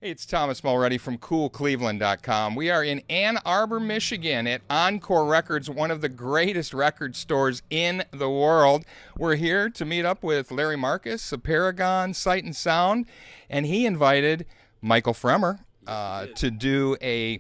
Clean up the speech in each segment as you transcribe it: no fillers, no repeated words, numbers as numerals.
Hey, it's Thomas Mulready from CoolCleveland.com. We are in Ann Arbor, Michigan at Encore Records, one of the greatest record stores in the world. We're here to meet up with Larry Marcus of Paragon Sight and Sound, and he invited Michael Fremer to do I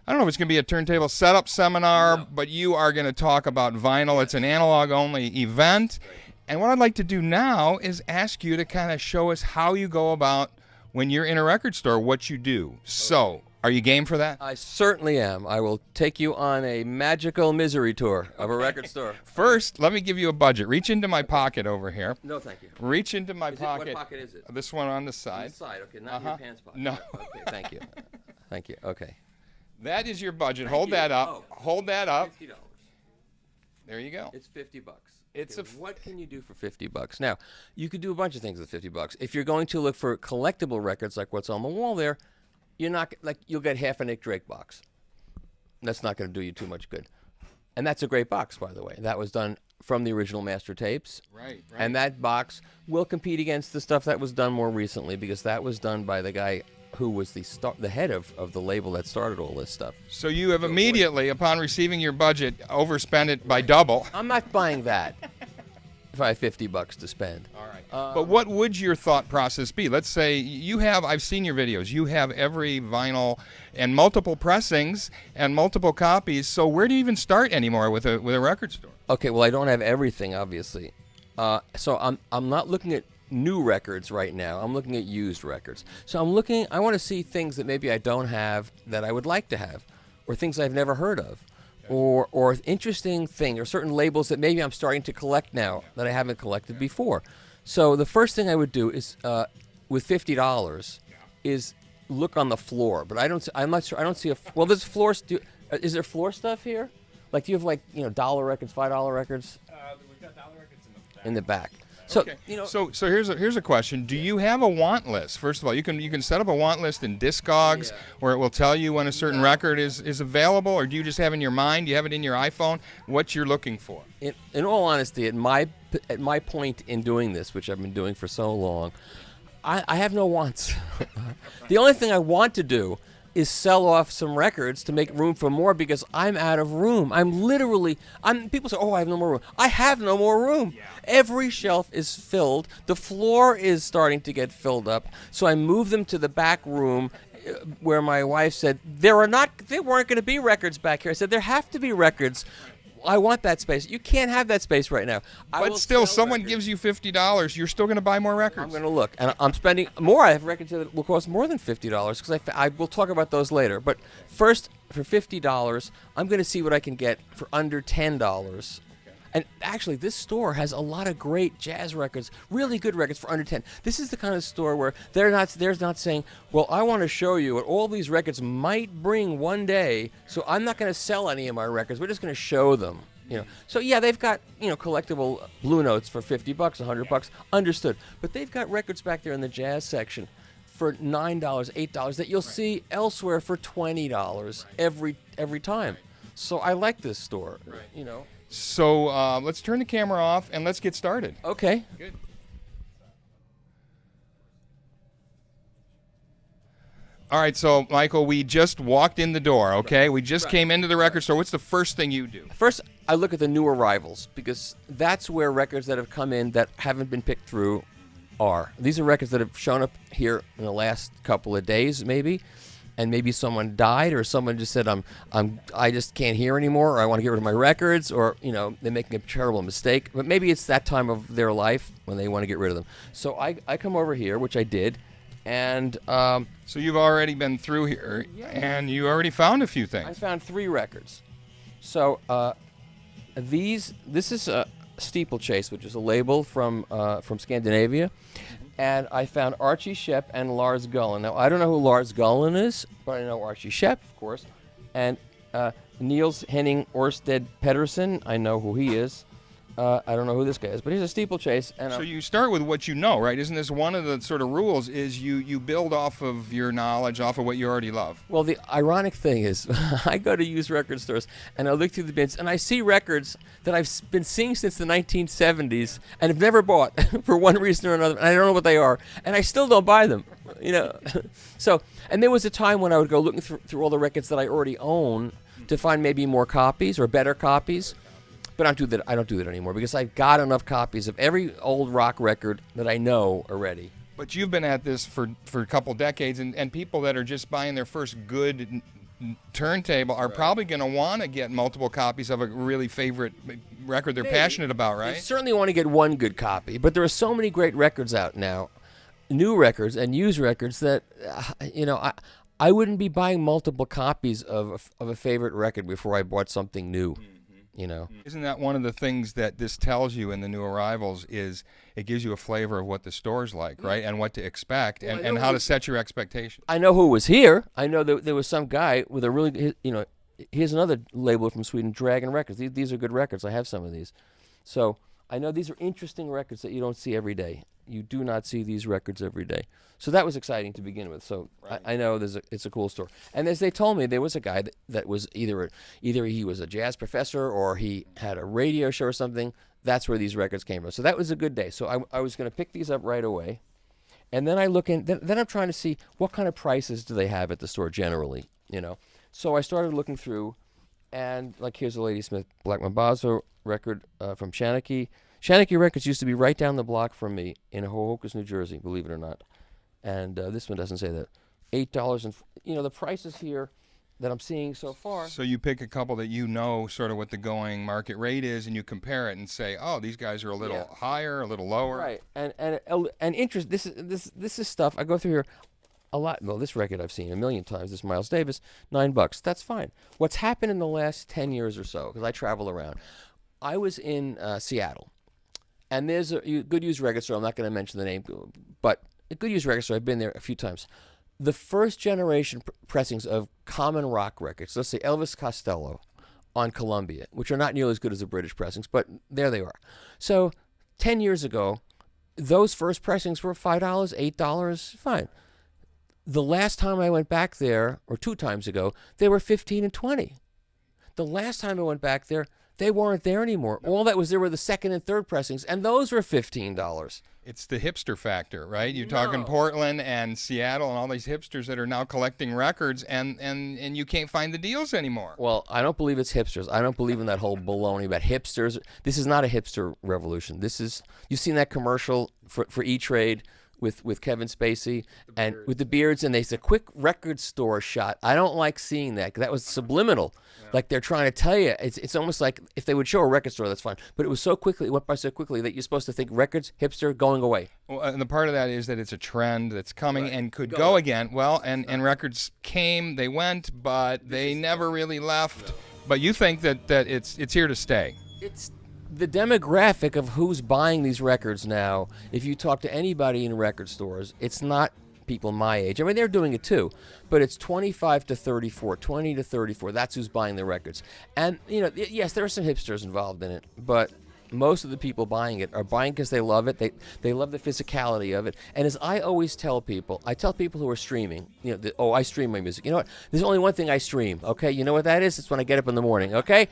don't know if it's going to be a turntable setup seminar, but you are going to talk about vinyl. It's an analog-only event. And what I'd like to do now is ask you to kind of show us how you go about when you're in a record store, what you do. So, are you game for that? I certainly am. I will take you on a magical misery tour of a record store. First, let me give you a budget. Reach into my pocket over here. No, thank you. Reach into my pocket. What pocket is it? This one on the side. On the side, okay, not in your pants pocket. No. Okay, thank you. Thank you, okay. That is your budget. Hold that up. Hold that up. $50. There you go. It's $50. It's okay, what can you do for $50? Now, you could do a bunch of things with $50. If you're going to look for collectible records like what's on the wall there, you'll get half a Nick Drake box. That's not going to do you too much good. And that's a great box, by the way. That was done from the original master tapes. Right. And that box will compete against the stuff that was done more recently because that was done by the guy who was the head of the label that started all this stuff. So you have immediately, upon receiving your budget, overspent it by double. I'm not buying that if I have $50 to spend. All right. But what would your thought process be? Let's say you have, I've seen your videos, you have every vinyl and multiple pressings and multiple copies, so where do you even start anymore with a record store? Okay, well, I don't have everything, obviously. So I'm not looking at new records right now. I'm looking at used records. So I want to see things that maybe I don't have that I would like to have, or things I've never heard of, or interesting things, or certain labels that maybe I'm starting to collect now that I haven't collected before. So the first thing I would do is, with $50, is look on the floor. But I'm not sure. I don't see well, there's floor. Is there floor stuff here? Like, do you have dollar records, $5 records? We've got dollar records in the back. So, okay. So here's a question. Do you have a want list? First of all, you can set up a want list in Discogs where it will tell you when a certain record is available, or do you just have it in your mind? Do you have it in your iPhone? What you're looking for? In all honesty, at my point in doing this, which I've been doing for so long, I have no wants. The only thing I want to do is sell off some records to make room for more because I'm out of room. People say, oh, I have no more room. I have no more room. Yeah. Every shelf is filled. The floor is starting to get filled up. So I moved them to the back room where my wife said, there weren't going to be records back here. I said, there have to be records. I want that space. You can't have that space right now. But still, someone gives you $50, you're still going to buy more records. I'm going to look, and I'm spending more. I have records that will cost more than $50 because I will talk about those later. But first, for $50, I'm going to see what I can get for under $10. And actually, this store has a lot of great jazz records, really good records for under 10. This is the kind of store where they're not saying, well, I want to show you what all these records might bring one day, so I'm not going to sell any of my records. We're just going to show them. So yeah, they've got collectible Blue Notes for $50, $100, understood. But they've got records back there in the jazz section for $9, $8 that you'll see elsewhere for $20 every time. So I like this store. So let's turn the camera off and let's get started. Okay. Good. All right, so Michael, we just walked in the door, okay? We just came into the record store. What's the first thing you do? First, I look at the new arrivals because that's where records that have come in that haven't been picked through are. These are records that have shown up here in the last couple of days, maybe. And maybe someone died, or someone just said, I just can't hear anymore, or I want to get rid of my records, or they're making a terrible mistake. But maybe it's that time of their life when they want to get rid of them. So I come over here, which I did, and so you've already been through here, and you already found a few things. I found 3 records. So this is a Steeplechase, which is a label from Scandinavia. And I found Archie Shepp and Lars Gullen. Now, I don't know who Lars Gullen is, but I know Archie Shepp, of course. And Niels Henning Orsted Pedersen, I know who he is. I don't know who this guy is, but he's a Steeplechase. And so you start with what you know, right? Isn't this one of the sort of rules is you build off of your knowledge, off of what you already love? Well, the ironic thing is I go to used record stores, and I look through the bins, and I see records that I've been seeing since the 1970s and have never bought for one reason or another, and I don't know what they are, and I still don't buy them. You know, so and there was a time when I would go looking through all the records that I already own to find maybe more copies or better copies. But I don't do that anymore because I've got enough copies of every old rock record that I know already. But you've been at this for a couple decades, and people that are just buying their first good turntable are probably going to want to get multiple copies of a really favorite record they're passionate about, right? They certainly want to get one good copy, but there are so many great records out now, new records and used records that, I wouldn't be buying multiple copies of a favorite record before I bought something new. Isn't that one of the things that this tells you in the new arrivals is it gives you a flavor of what the store's like, right? And what to expect and how to set your expectations. I know who was here. I know that there was some guy with a really, here's another label from Sweden, Dragon Records. These are good records. I have some of these. So I know these are interesting records that you don't see every day. You do not see these records every day. So that was exciting to begin with. So right. I know it's a cool store. And as they told me, there was a guy that was either he was a jazz professor or he had a radio show or something. That's where these records came from. So that was a good day. So I was going to pick these up right away. And then I look in, then I'm trying to see what kind of prices do they have at the store generally, So I started looking through, and like here's a Lady Smith Black Mambazo record from Shanachie. Shanachie Records used to be right down the block from me in Hohokus, New Jersey, believe it or not. And this one doesn't say that. $8, and the prices here that I'm seeing so far. So you pick a couple that sort of what the going market rate is, and you compare it and say, oh, these guys are a little higher, a little lower. Right, and interest. This is stuff I go through here a lot. Well, this record I've seen a million times. This Miles Davis, $9. That's fine. What's happened in the last 10 years or so? Because I travel around. I was in Seattle. And there's a good used record store. I'm not going to mention the name, but a good used record store. I've been there a few times. The first generation pressings of common rock records, let's say Elvis Costello on Columbia, which are not nearly as good as the British pressings, but there they are. So 10 years ago, those first pressings were $5, $8, fine. The last time I went back there, or 2 times ago, they were $15 and $20. The last time I went back there, they weren't there anymore. No. All that was there were the second and third pressings, and those were $15. It's the hipster factor, right? You're talking Portland and Seattle and all these hipsters that are now collecting records, and you can't find the deals anymore. Well, I don't believe it's hipsters. I don't believe in that whole baloney about hipsters. This is not a hipster revolution. You've seen that commercial for E-Trade with Kevin Spacey and with the beards, and it's a quick record store shot. I don't like seeing that. That was subliminal. Yeah. Like they're trying to tell you. It's almost like if they would show a record store, that's fine. But it went by so quickly that you're supposed to think records, hipster, going away. Well, and the part of that is that it's a trend that's coming and could go again. Well, and records came, they went, but they never really left. No. But you think that it's here to stay. It's the demographic of who's buying these records now. If you talk to anybody in record stores, it's not people my age. I mean, they're doing it too, but it's 25 to 34, 20 to 34. That's who's buying the records. And, yes, there are some hipsters involved in it, but most of the people buying it are buying because they love it. They love the physicality of it. And as I always tell people, who are streaming, I stream my music. You know what? There's only one thing I stream, okay? You know what that is? It's when I get up in the morning, okay?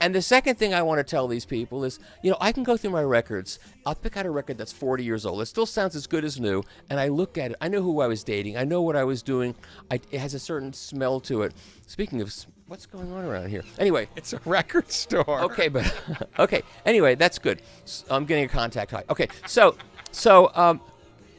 And the second thing I want to tell these people is, I can go through my records. I'll pick out a record that's 40 years old. It still sounds as good as new. And I look at it. I know who I was dating. I know what I was doing. It has a certain smell to it. Speaking of, what's going on around here? Anyway. It's a record store. Okay, but, okay. Anyway, that's good. I'm getting a contact high. Okay, so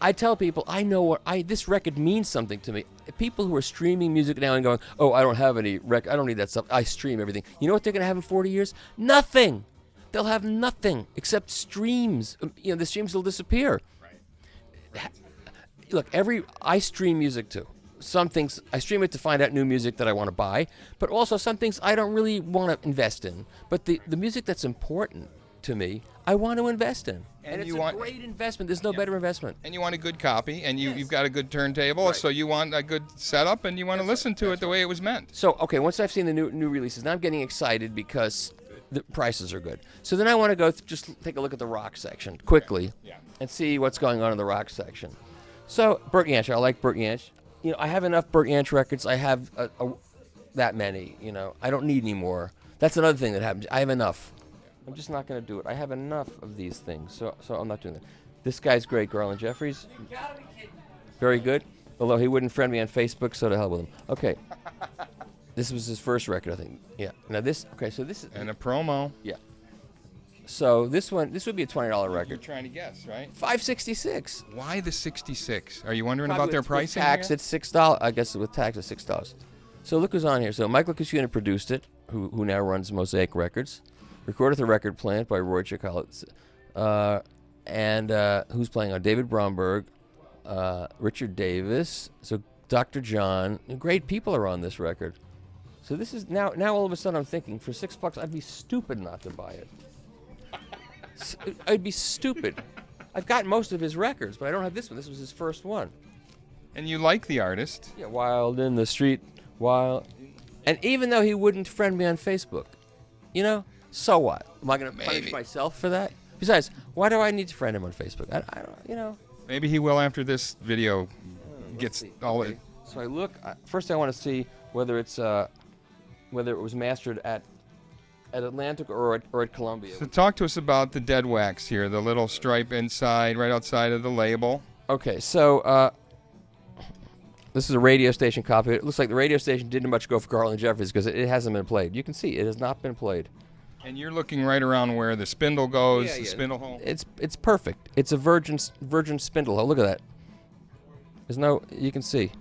I tell people, I know this record means something to me. People who are streaming music now and going, oh, I don't have any record, I don't need that stuff, I stream everything. You know what they're going to have in 40 years? Nothing. They'll have nothing except streams. The streams will disappear. Right. Look, I stream music too. Some things, I stream it to find out new music that I want to buy, but also some things I don't really want to invest in. But the music that's important to me, I want to invest in. And it's a great investment. There's no better investment. And you want a good copy, and you've got a good turntable, right. So you want a good setup, and you want to listen to it the way it was meant. So, okay, once I've seen the new releases, now I'm getting excited because the prices are good. So then I want to go just take a look at the rock section quickly and see what's going on in the rock section. So, Bert Jansch, I like Bert Jansch. I have enough Bert Jansch records. I have that many, I don't need any more. That's another thing that happens. I have enough. I'm just not going to do it. I have enough of these things, so I'm not doing that. This guy's great, Garland Jeffries. Very good. Although he wouldn't friend me on Facebook, so to hell with him. Okay. This was his first record, I think. Yeah. Now this. Okay. So this is. And a promo. Yeah. So this one, this would be a $20 You're record. trying to guess, right? $5.66. Why the 66? Are you wondering Probably about their with pricing? tax, here? it's $6. I guess with tax, it's $6. So look who's on here. So Michael Cucina produced it, who now runs Mosaic Records. Recorded the record plant by Roy Chikala. And who's playing on? David Bromberg, Richard Davis, so Dr. John. Great people are on this record. So this is now all of a sudden I'm thinking for $6 I'd be stupid not to buy it. I'd be stupid. I've got most of his records, but I don't have this one. This was his first one. And you like the artist. Yeah, Wild in the Street, Wild. And even though he wouldn't friend me on Facebook, so what? Am I going to punish myself for that? Besides, why do I need to friend him on Facebook? I don't, Maybe he will after this video gets all okay. So I look. First, I want to see whether it's whether it was mastered at Atlantic or at Columbia. So talk to us about the dead wax here, the little stripe inside, right outside of the label. Okay, so this is a radio station copy. It looks like the radio station didn't much go for Garland Jeffries because it hasn't been played. You can see it has not been played. And you're looking right around where the spindle goes, the spindle hole. It's perfect. It's a virgin spindle hole. Look at that. There's no, you can see.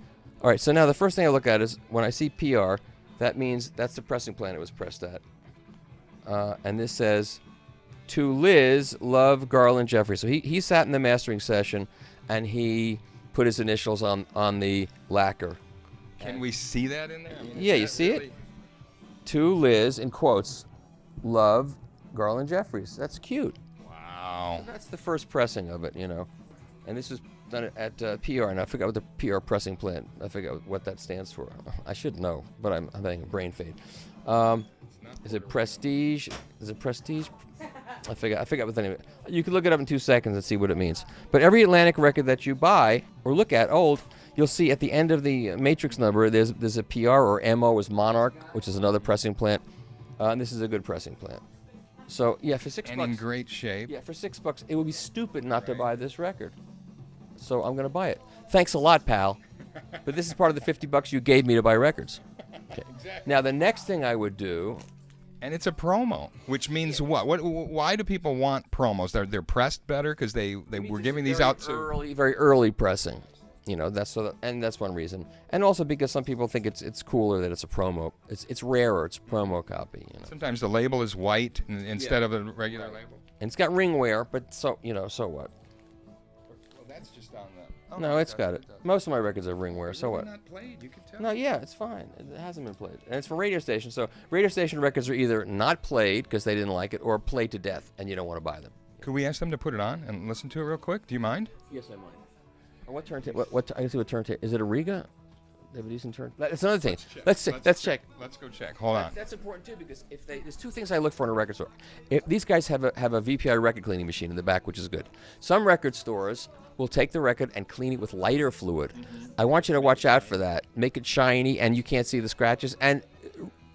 All right, so now the first thing I look at is when I see PR, that means that's the pressing plant it was pressed at. And this says, to Liz, love Garland Jeffries. So he sat in the mastering session and he put his initials on the lacquer. Can we see that in there? I mean, Yeah, you see it? To Liz, in quotes, love Garland Jeffries. That's cute. Wow. So that's the first pressing of it, And this was done at PR, and I forgot what the PR pressing plant, I forgot what that stands for. I should know, but I'm having a brain fade. Is it Prestige? Is it Prestige? I forgot what the name of it. You can look it up in 2 seconds and see what it means. But every Atlantic record that you buy or look at, old, you'll see at the end of the matrix number, there's a PR or MO is Monarch, which is another pressing plant. And this is a good pressing plant. So, yeah, for $6. And in great shape. Yeah, for $6, it would be stupid not to buy this record. So I'm going to buy it. Thanks a lot, pal. But this is part of the $50 you gave me to buy records. Okay. Exactly. Now, the next thing I would do... And it's a promo, which means what? Why do people want promos? They're pressed better because they were giving these out to... Very early pressing. That's one reason. And also because some people think it's cooler that it's a promo. It's rarer. It's a promo copy. Sometimes the label is white instead of a regular label. And it's got ring wear, but so what? Well, that's just on the... Oh, No, it's got it. Most of my records have ring wear, so what? Not played, you can tell. No, yeah, it's fine. It hasn't been played. And it's from radio stations, so radio station records are either not played because they didn't like it or played to death and you don't want to buy them. Could we ask them to put it on and listen to it real quick? Do you mind? Yes, I mind. What turntable? I can see what turntable. Is it a Riga? They have a decent turn. That's another thing. Let's check. Let's go check. Hold on. That's important too because there's two things I look for in a record store. If these guys have a VPI record cleaning machine in the back, which is good. Some record stores will take the record and clean it with lighter fluid. I want you to watch out for that. Make it shiny and you can't see the scratches. And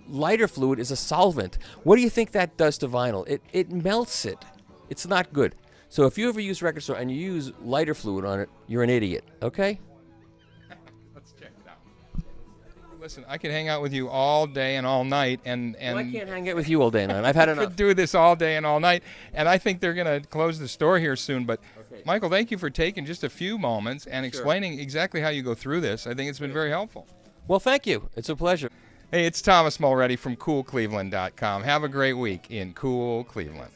lighter fluid is a solvent. What do you think that does to vinyl? It melts it. It's not good. So if you ever use record store and you use lighter fluid on it, you're an idiot. Okay? Let's check it out. Listen, I could hang out with you all day and all night, and Well, I can't hang out with you all day and night. I've had I enough. could do this all day and all night, and I think they're going to close the store here soon. But Okay. Michael, thank you for taking just a few moments and explaining exactly how you go through this. I think it's been very helpful. Well, thank you. It's a pleasure. Hey, it's Thomas Mulready from CoolCleveland.com. Have a great week in Cool Cleveland.